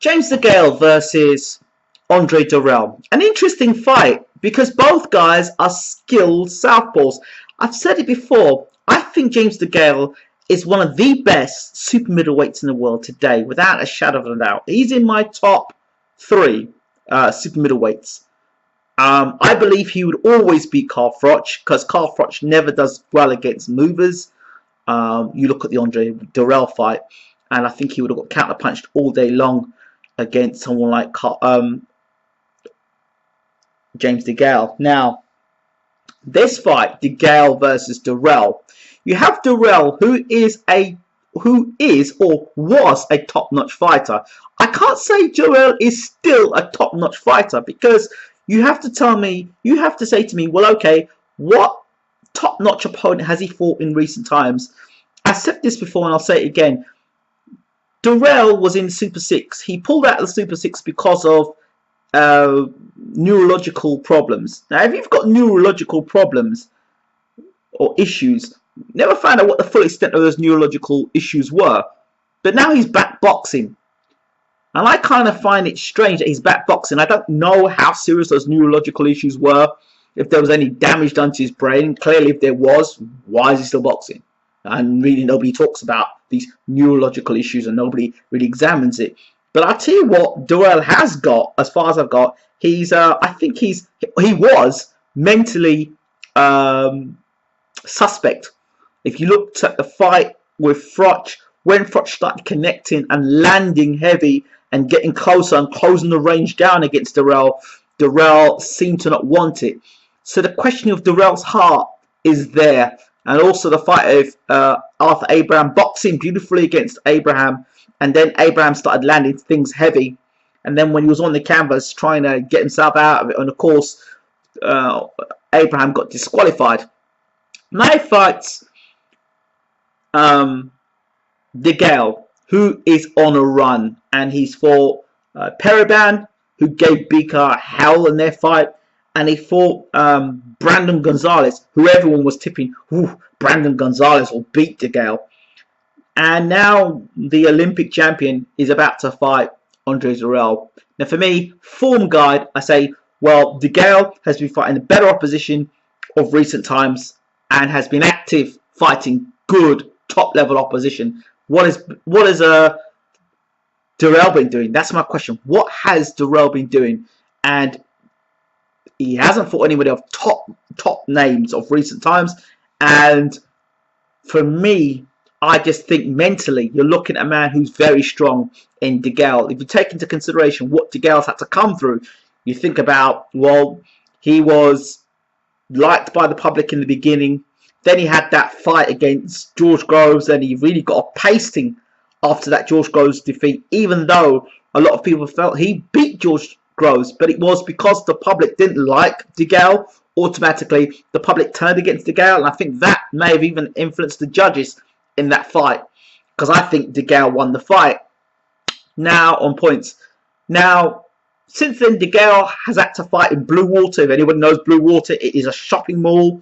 James Degale versus Andre Dirrell. An interesting fight because both guys are skilled southpaws. I've said it before. I think James Degale is one of the best super middleweights in the world today, without a shadow of a doubt. He's in my top three super middleweights. I believe he would always beat Carl Froch because Carl Froch never does well against movers. You look at the Andre Dirrell fight, and I think he would have got counterpunched all day long against someone like James Degale. Now, this fight, Degale versus Dirrell, you have Dirrell, who is or was a top-notch fighter. I can't say Dirrell is still a top-notch fighter because you have to tell me, you have to say to me, well, okay, what top-notch opponent has he fought in recent times? I said this before and I'll say it again. Dirrell was in Super 6. He pulled out of the Super 6 because of neurological problems. Now, if you've got neurological problems or issues, never found out what the full extent of those neurological issues were. But now he's back boxing. And I kind of find it strange that he's back boxing. I don't know how serious those neurological issues were, if there was any damage done to his brain. Clearly, if there was, why is he still boxing? And really, nobody talks about these neurological issues and nobody really examines it. But I'll tell you what Dirrell has got, as far as I've got, he's, I think he was mentally suspect. If you looked at the fight with Froch, when Froch started connecting and landing heavy and getting closer and closing the range down against Dirrell, Dirrell seemed to not want it. So the question of Dirrell's heart is there. And also the fight of Arthur Abraham boxing beautifully against Abraham. And then Abraham started landing things heavy. And then when he was on the canvas trying to get himself out of it, and of course, Abraham got disqualified. Now fights Degale, who is on a run. And he's fought Periban, who gave Bika hell in their fight. And he fought Brandon Gonzalez, who everyone was tipping, Brandon Gonzalez will beat Degale. And now the Olympic champion is about to fight Andre Dirrell. Now for me, form guide, I say, well, Degale has been fighting the better opposition of recent times and has been active fighting good top level opposition. What has Dirrell been doing? That's my question. What has Dirrell been doing? And he hasn't fought anybody of top names of recent times. And for me, I just think mentally, you're looking at a man who's very strong in Degale. If you take into consideration what Degale's had to come through, you think about, well, he was liked by the public in the beginning. Then he had that fight against George Groves, and he really got a pasting after that George Groves defeat, even though a lot of people felt he beat George Groves, but it was because the public didn't like Degale. Automatically, the public turned against Degale, and I think that may have even influenced the judges in that fight, because I think Degale won the fight. Now on points. Now, since then, Degale has had to fight in Blue Water. If anyone knows Blue Water, it is a shopping mall.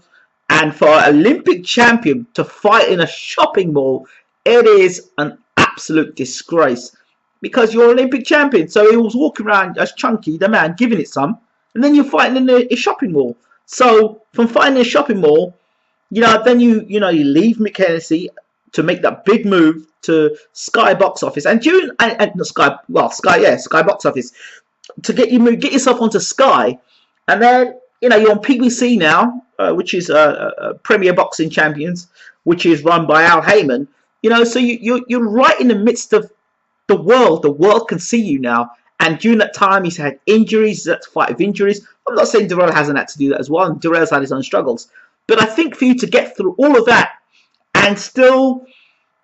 And for an Olympic champion to fight in a shopping mall, it is an absolute disgrace. Because you're Olympic champion. So he was walking around as Chunky, the man, giving it some. And then you're fighting in a shopping mall. So from fighting in a shopping mall, then you leave McKenzie to make that big move to Sky Box Office. And during Sky Box Office to get yourself onto Sky. And then you're on PBC now, which is Premier Boxing Champions, which is run by Al Heyman. So you're right in the midst of the world can see you now. And during that time, he's had injuries. He's had to fight with injuries. I'm not saying Dirrell hasn't had to do that as well. And Dirrell's had his own struggles. But I think for you to get through all of that and still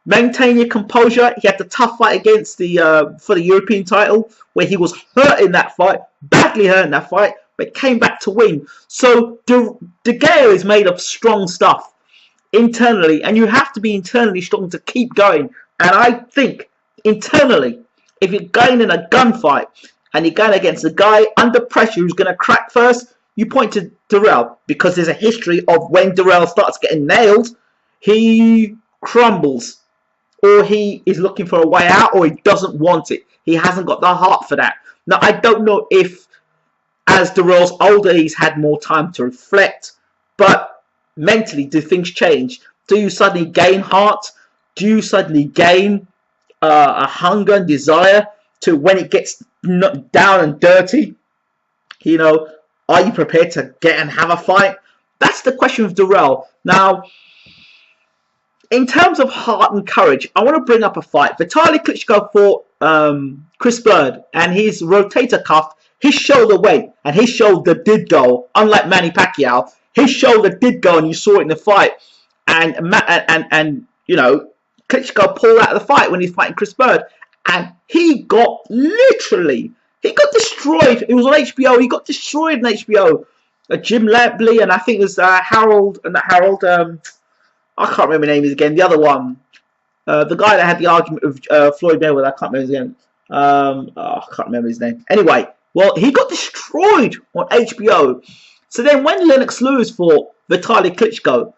maintain your composure, he had the tough fight against for the European title, where he was hurt in that fight, badly hurt in that fight, but came back to win. So Degale is made of strong stuff internally, and you have to be internally strong to keep going. And I think internally, if you're going in a gunfight and you're going against a guy under pressure who's going to crack first, you point to Dirrell, because there's a history of when Dirrell starts getting nailed, he crumbles. or he is looking for a way out, or he doesn't want it. He hasn't got the heart for that. Now, I don't know if, as Dirrell's older, he's had more time to reflect, but mentally, do things change? Do you suddenly gain heart? Do you suddenly gain a hunger and desire to, when it gets down and dirty, you know, are you prepared to get and have a fight? That's the question with Dirrell. Now, in terms of heart and courage, I want to bring up a fight. Vitaly Klitschko fought Chris Bird, and his rotator cuff, his shoulder went, and his shoulder did go. Unlike Manny Pacquiao, his shoulder did go, and you saw it in the fight. And you know, Klitschko pulled out of the fight when he's fighting Chris Bird, and he got literally, he got destroyed. It was on HBO. He got destroyed on HBO. Jim Lampley, and I think it was Harold, I can't remember his name again. The other one, the guy that had the argument with Floyd Mayweather. I can't remember his name. I can't remember his name. Anyway, well, he got destroyed on HBO. So then, when Lennox Lewis fought Vitaly Klitschko,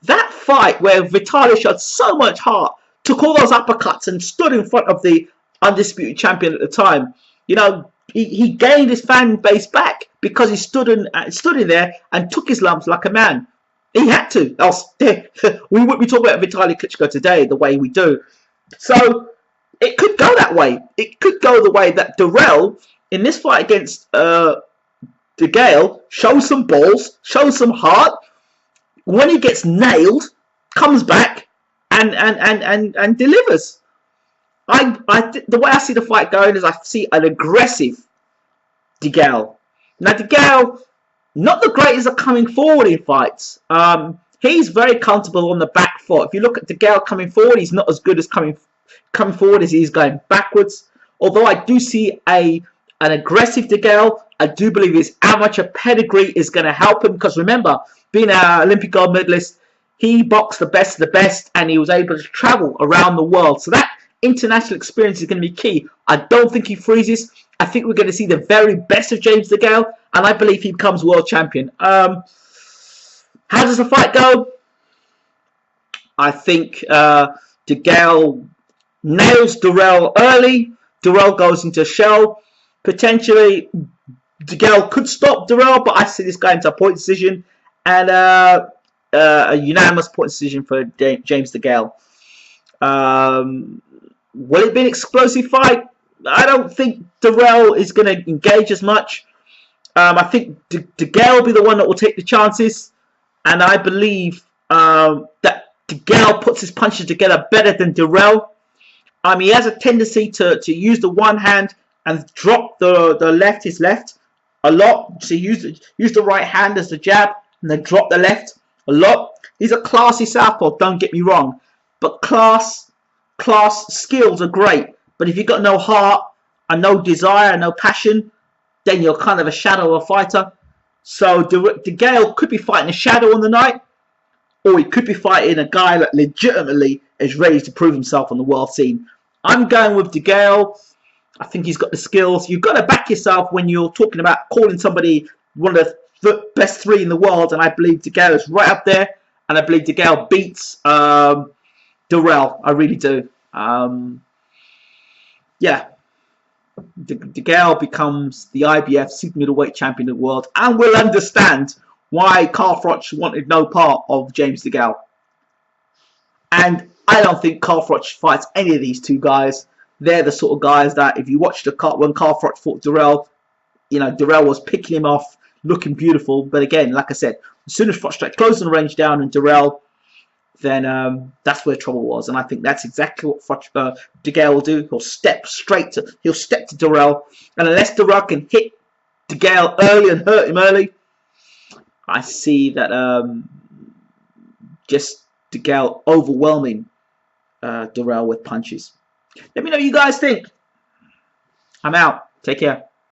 that fight where Vitaly showed so much heart, took all those uppercuts and stood in front of the undisputed champion at the time, you know, he gained his fan base back because he stood in there and took his lumps like a man. He had to, else we wouldn't be talking about Vitaly Klitschko today the way we do. So it could go that way. It could go the way that Dirrell, in this fight against Degale, shows some balls, shows some heart. When he gets nailed, comes back and delivers. The way I see the fight going is I see an aggressive Degale. Now Degale, not the greatest at coming forward in fights. He's very comfortable on the back foot. If you look at Degale coming forward, he's not as good as coming forward as he's going backwards. Although I do see an aggressive Degale, I do believe his amateur pedigree is going to help him, because remember, being an Olympic gold medalist, he boxed the best of the best, and he was able to travel around the world. So that international experience is going to be key. I don't think he freezes. I think we're going to see the very best of James Degale, and I believe he becomes world champion. How does the fight go? I think Degale nails Dirrell early. Dirrell goes into a shell. Potentially, Degale could stop Dirrell, but I see this guy into a point decision, and a unanimous point decision for James Degale. Will it be an explosive fight? I don't think Dirrell is going to engage as much. I think Degale will be the one that will take the chances, and I believe that Degale puts his punches together better than Dirrell. He has a tendency to use the one hand and drop his left a lot. So use the right hand as the jab and then drop the left a lot. He's a classy southpaw, don't get me wrong, but class skills are great. But if you've got no heart and no desire and no passion, then you're kind of a shadow of a fighter. So Degale could be fighting a shadow on the night, or he could be fighting a guy that legitimately is ready to prove himself on the world scene. I'm going with Degale. I think he's got the skills. You've got to back yourself when you're talking about calling somebody one of the best three in the world, and I believe Degale is right up there, and I believe Degale beats Dirrell. I really do. Yeah. Degale becomes the IBF super middleweight champion of the world, and we'll understand why Carl Froch wanted no part of James Degale. And I don't think Carl Froch fights any of these two guys. They're the sort of guys that, if you watch when Carl Froch fought Dirrell, you know, Dirrell was picking him off, looking beautiful. But again, like I said, as soon as Froch started closing the range down and Dirrell, then that's where trouble was. And I think that's exactly what Degale will do. He'll step to Dirrell, and unless Dirrell can hit Degale early and hurt him early, I see that just Degale overwhelming Dirrell with punches. Let me know what you guys think. I'm out. Take care.